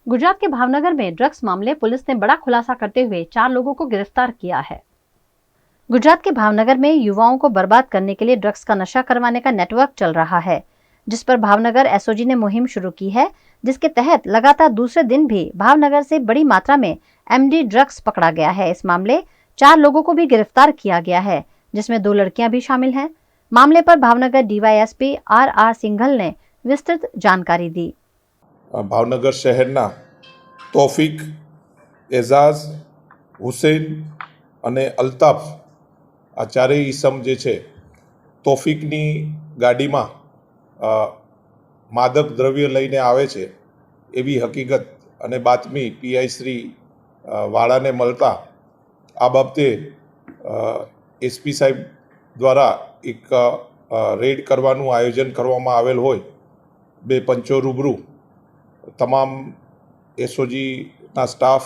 गुजरात के भावनगर में ड्रग्स मामले पुलिस ने बड़ा खुलासा करते हुए 4 लोगों को गिरफ्तार किया है। गुजरात के भावनगर में युवाओं को बर्बाद करने के लिए ड्रग्स का नशा करवाने का नेटवर्क चल रहा है, जिस पर भावनगर एसओजी ने मुहिम शुरू की है, जिसके तहत लगातार दूसरे दिन भी भावनगर से बड़ी मात्रा में एमडी ड्रग्स पकड़ा गया है। इस मामले 4 लोगों को भी गिरफ्तार किया गया है, जिसमें 2 लड़कियां भी शामिल हैं। मामले पर भावनगर डीवाईएसपी आर सिंघल ने विस्तृत जानकारी दी। भावनगर शहरना तौफिक, एजाज, हुसैन અને અલ્તાફ આ ચારેય ઈસમ જે છે તૌફિકની ગાડીમાં માદક દ્રવ્ય લઈને આવે છે એવી હકીકત અને બાતમી પીઆઈ શ્રી વાળાને મળતા આ બાબતે એસપી સાહેબ દ્વારા એક રેડ કરવાનું આયોજન કરવામાં આવેલ હોય બે પંચો રૂબરૂ તમામ એસઓજીના સ્ટાફ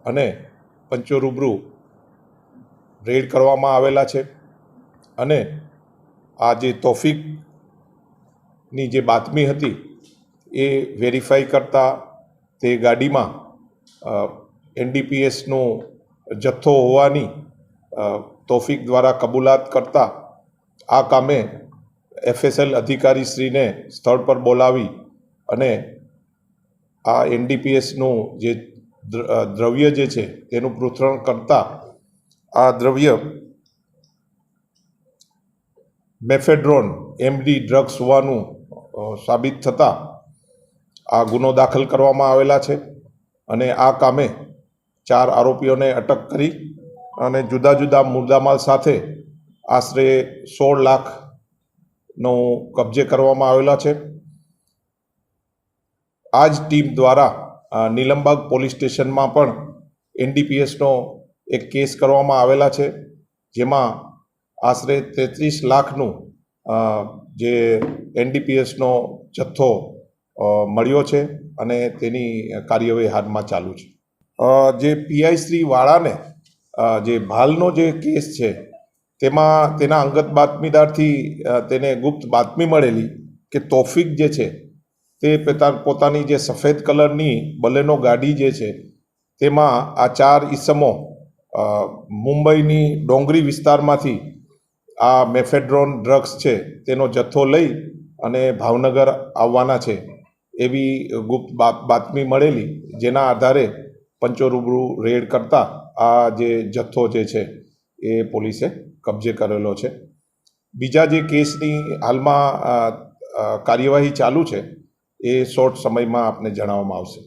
અને પંચો રૂબરૂ રેડ કરવામાં આવેલા છે અને આ જે તૌફિકની જે બાતમી હતી એ વેરીફાઈ કરતા તે ગાડીમાં એનડીપીએસનો જથ્થો હોવાની તૌફિક દ્વારા કબૂલાત કરતા આ કામે એફએસએલ અધિકારીશ્રીને સ્થળ પર બોલાવી અને આ એનડીપીએસનું જે દ્રવ્ય જે છે તેનું પૃથ્થકરણ કરતા આ દ્રવ્ય મેફેડ્રોન એમડી ડ્રગ્સ હોવાનું સાબિત થતાં આ ગુનો દાખલ કરવામાં આવેલા છે અને આ કામે 4 આરોપીઓને અટક કરી અને જુદા જુદા મુદ્દામાલ સાથે આશરે 16 લાખનો કબજે કરવામાં આવેલા છે। આ જ ટીમ દ્વારા નીલમબાગ પોલીસ સ્ટેશનમાં પણ એનડીપીએસનો એક કેસ કરવામાં આવેલા છે, જેમાં આશરે 33 લાખનું જે એનડીપીએસનો જથ્થો મળ્યો છે અને તેની કાર્યવાહી હાલમાં ચાલુ છે। જે પીઆઈ શ્રી વાળાને જે ભાલનો જે કેસ છે તેમાં તેના અંગત બાતમીદારથી તેને ગુપ્ત બાતમી મળેલી કે તૌફિક જે છે તે પોતાની જે સફેદ કલરની બલેનો ગાડી જે છે તેમાં આ 4 ઈસમો મુંબઈની ડોંગરી વિસ્તારમાંથી આ મેફેડ્રોન ડ્રગ્સ છે તેનો જથ્થો લઈ અને ભાવનગર આવવાના છે એવી ગુપ્ત બાતમી મળેલી, જેના આધારે પંચો રૂબરૂ રેડ કરતા આ જે જથ્થો જે છે એ પોલીસે કબજે કરેલો છે। બીજા જે કેસની હાલમાં કાર્યવાહી ચાલુ છે એ શોર્ટ સમયમાં આપને જણાવવામાં આવશે।